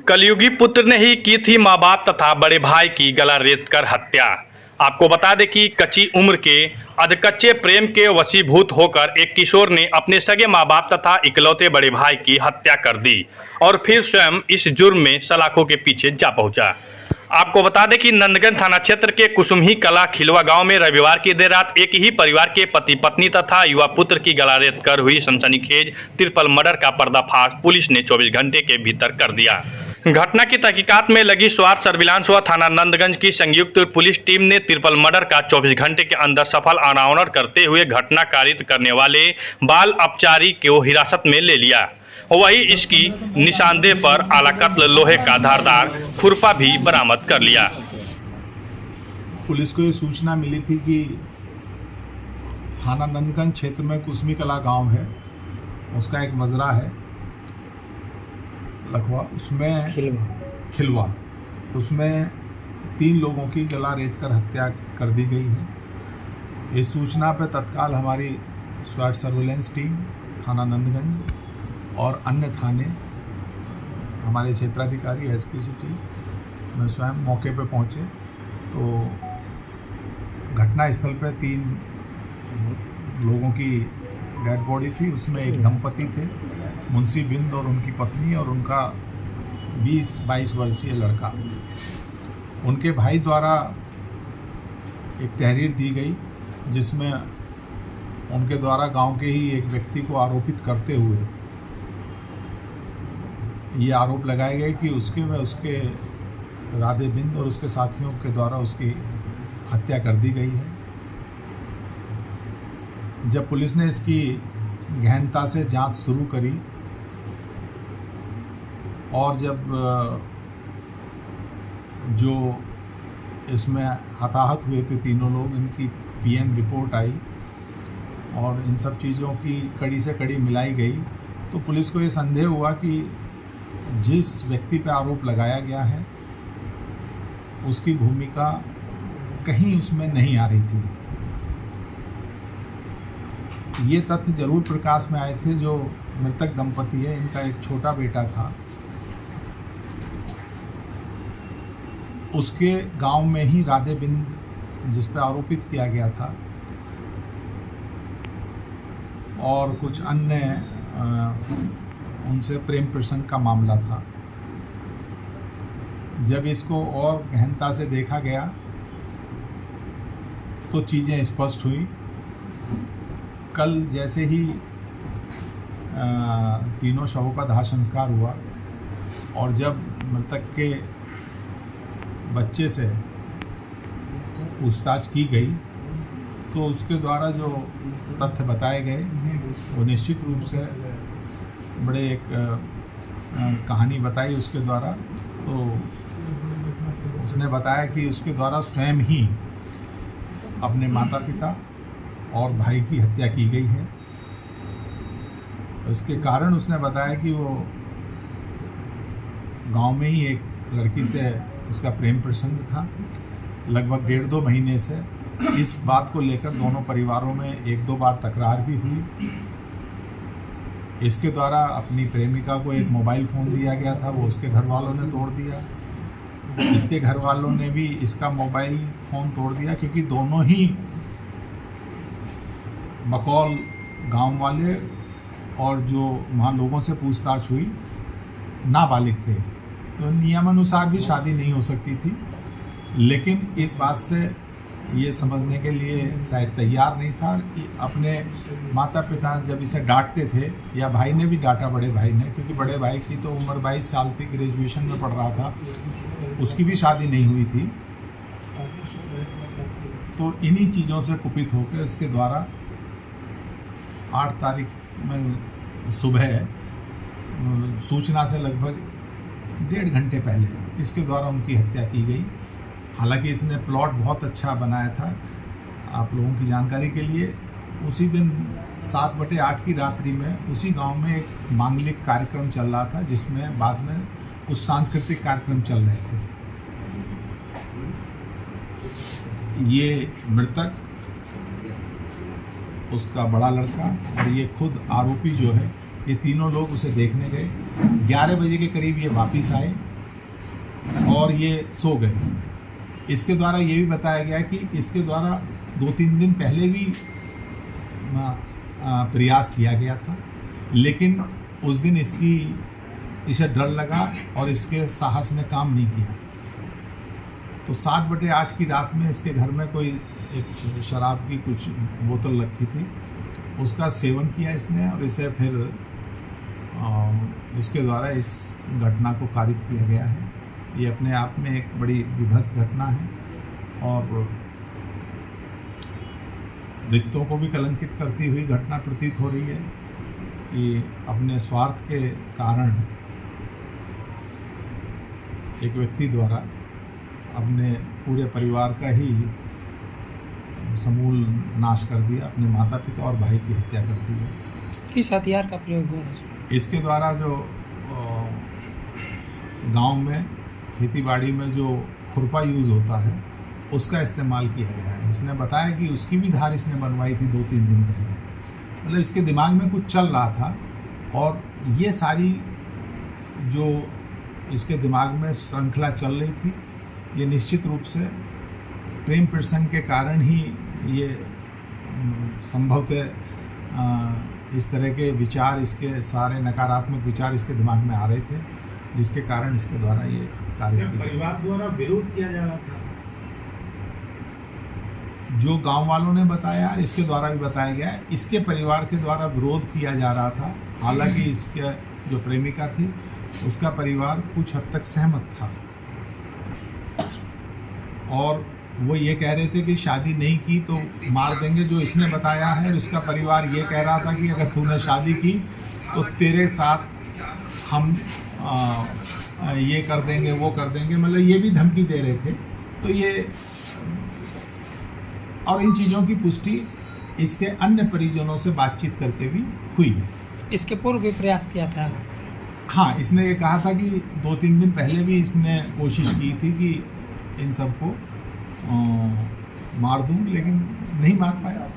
कलयुगी पुत्र ने ही की थी माँ बाप तथा बड़े भाई की गला रेत कर हत्या। आपको बता दें कि कच्ची उम्र के अधकच्चे प्रेम के वशीभूत होकर एक किशोर ने अपने सगे माँ बाप तथा इकलौते बड़े भाई की हत्या कर दी और फिर स्वयं इस जुर्म में सलाखों के पीछे जा पहुंचा। आपको बता दें कि नंदगंज थाना क्षेत्र के कुसुमही कला खिलवा गांव में रविवार की देर रात एक ही परिवार के पति पत्नी तथा युवा पुत्र की गला रेत कर हुई सनसनीखेज ट्रिपल मर्डर का पर्दाफाश पुलिस ने 24 घंटे के भीतर कर दिया। घटना की तहकीकात में लगी स्वास्थ्य सर्विलांस व थाना नंदगंज की संयुक्त पुलिस टीम ने ट्रिपल मर्डर का 24 घंटे के अंदर सफल अनावरण करते हुए घटना कारित करने वाले बाल अपचारी को हिरासत में ले लिया। वही इसकी निशानदेह पर आला कत्ल लोहे का धारदार खुरपा भी बरामद कर लिया। पुलिस को ये सूचना मिली थी कि थाना नंदगंज क्षेत्र में कुसमी कला गांव है, उसका एक मजरा है लखवा, उसमें खिलवा उसमें 3 लोगों की गला रेत कर हत्या कर दी गई है। इस सूचना पर तत्काल हमारी स्वास्थ्य सर्विलांस टीम थाना नंदगंज और अन्य थाने हमारे क्षेत्राधिकारी एसपी सिटी में स्वयं मौके पर पहुंचे तो घटना स्थल पर 3 लोगों की डेड बॉडी थी। उसमें एक दंपति थे, मुंशी बिंद और उनकी पत्नी और उनका 20-22 वर्षीय लड़का। उनके भाई द्वारा एक तहरीर दी गई जिसमें उनके द्वारा गांव के ही एक व्यक्ति को आरोपित करते हुए ये आरोप लगाए गए कि उसके राधे बिंद और उसके साथियों के द्वारा उसकी हत्या कर दी गई है। जब पुलिस ने इसकी गहनता से जांच शुरू करी और जब जो इसमें हताहत हुए थे तीनों लोग, इनकी पीएम रिपोर्ट आई और इन सब चीज़ों की कड़ी से कड़ी मिलाई गई तो पुलिस को ये संदेह हुआ कि जिस व्यक्ति पर आरोप लगाया गया है उसकी भूमिका कहीं उसमें नहीं आ रही थी। ये तथ्य जरूर प्रकाश में आए थे। जो मृतक दंपति है, इनका एक छोटा बेटा था, उसके गांव में ही राधे बिंद जिस पर आरोपित किया गया था और कुछ अन्य उनसे प्रेम प्रसंग का मामला था। जब इसको और गहनता से देखा गया तो चीज़ें स्पष्ट हुई। कल जैसे ही तीनों शवों का दाह संस्कार हुआ और जब मृतक के बच्चे से पूछताछ की गई तो उसके द्वारा जो तथ्य बताए गए वो निश्चित रूप से बड़े एक कहानी बताई उसके द्वारा। तो उसने बताया कि उसके द्वारा स्वयं ही अपने माता पिता और भाई की हत्या की गई है। इसके कारण उसने बताया कि वो गांव में ही एक लड़की से उसका प्रेम प्रसंग था। लगभग 1.5-2 महीने से इस बात को लेकर दोनों परिवारों में 1-2 बार तकरार भी हुई। इसके द्वारा अपनी प्रेमिका को एक मोबाइल फ़ोन दिया गया था, वो उसके घर वालों ने तोड़ दिया। इसके घर वालों ने भी इसका मोबाइल फ़ोन तोड़ दिया क्योंकि दोनों ही बकौल गांव वाले और जो वहाँ लोगों से पूछताछ हुई नाबालिग थे, तो नियमानुसार भी शादी नहीं हो सकती थी। लेकिन इस बात से ये समझने के लिए शायद तैयार नहीं था। अपने माता पिता जब इसे डांटते थे या भाई ने भी डांटा, बड़े भाई ने, क्योंकि बड़े भाई की तो उम्र 22 साल थी, ग्रेजुएशन में पढ़ रहा था, उसकी भी शादी नहीं हुई थी। तो इन्हीं चीज़ों से कुपित होकर इसके द्वारा 8 तारीख में सुबह सूचना से लगभग 1.5 घंटे पहले इसके द्वारा उनकी हत्या की गई। हालांकि इसने प्लॉट बहुत अच्छा बनाया था। आप लोगों की जानकारी के लिए, उसी दिन 7/8 की रात्रि में उसी गांव में एक मांगलिक कार्यक्रम चल रहा था जिसमें बाद में कुछ सांस्कृतिक कार्यक्रम चल रहे थे। ये मृतक, उसका बड़ा लड़का और ये खुद आरोपी जो है, ये तीनों लोग उसे देखने गए। 11 बजे के करीब ये वापस आए और ये सो गए। इसके द्वारा ये भी बताया गया कि इसके द्वारा 2-3 दिन पहले भी प्रयास किया गया था, लेकिन उस दिन इसे डर लगा और इसके साहस ने काम नहीं किया। तो 7/8 की रात में इसके घर में कोई एक शराब की कुछ बोतल रखी थी, उसका सेवन किया इसने और इसे फिर इसके द्वारा इस घटना को कारित किया गया है। ये अपने आप में एक बड़ी विभत्स घटना है और रिश्तों को भी कलंकित करती हुई घटना प्रतीत हो रही है कि अपने स्वार्थ के कारण एक व्यक्ति द्वारा अपने पूरे परिवार का ही समूल नाश कर दिया, अपने माता पिता और भाई की हत्या कर दी है। किस हथियार का प्रयोग हुआ था? इसके द्वारा जो गांव में खेतीबाड़ी में जो खुरपा यूज़ होता है उसका इस्तेमाल किया गया है। इसने बताया कि उसकी भी धार इसने बनवाई थी 2-3 दिन पहले। मतलब इसके दिमाग में कुछ चल रहा था और ये सारी जो इसके दिमाग में श्रृंखला चल रही थी, ये निश्चित रूप से प्रेम प्रसंग के कारण ही ये संभवतः इस तरह के विचार, इसके सारे नकारात्मक विचार इसके दिमाग में आ रहे थे, जिसके कारण इसके द्वारा ये कार्य किया। परिवार द्वारा विरोध किया जा रहा था, जो गांव वालों ने बताया, इसके द्वारा भी बताया गया है, इसके परिवार के द्वारा विरोध किया जा रहा था। हालांकि इसके जो प्रेमिका थी उसका परिवार कुछ हद तक सहमत था और वो ये कह रहे थे कि शादी नहीं की तो मार देंगे। जो इसने बताया है, उसका परिवार ये कह रहा था कि अगर तूने शादी की तो तेरे साथ हम ये कर देंगे, वो कर देंगे, मतलब ये भी धमकी दे रहे थे। तो ये और इन चीज़ों की पुष्टि इसके अन्य परिजनों से बातचीत करके भी हुई है। इसके पूर्व भी प्रयास किया था? हाँ, इसने ये कहा था कि 2-3 दिन पहले भी इसने कोशिश की थी कि इन सबको मार दूं, लेकिन नहीं मार पाया।